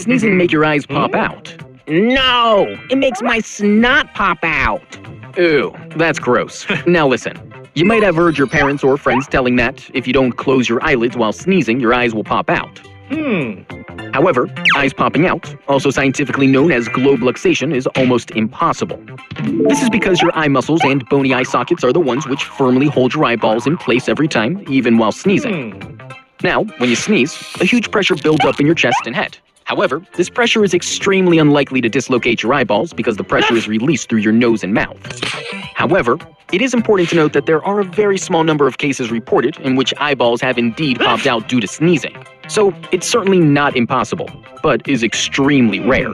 sneezing make your eyes pop out? No, it makes my snot pop out. Ew, that's gross. Now listen. You might have heard your parents or friends telling that if you don't close your eyelids while sneezing, your eyes will pop out. However, eyes popping out, also scientifically known as globluxation, is almost impossible. This is because your eye muscles and bony eye sockets are the ones which firmly hold your eyeballs in place every time, even while sneezing. Now, when you sneeze, a huge pressure builds up in your chest and head. However, this pressure is extremely unlikely to dislocate your eyeballs because the pressure is released through your nose and mouth. However, it is important to note that there are a very small number of cases reported in which eyeballs have indeed popped out due to sneezing. So, it's certainly not impossible, but is extremely rare.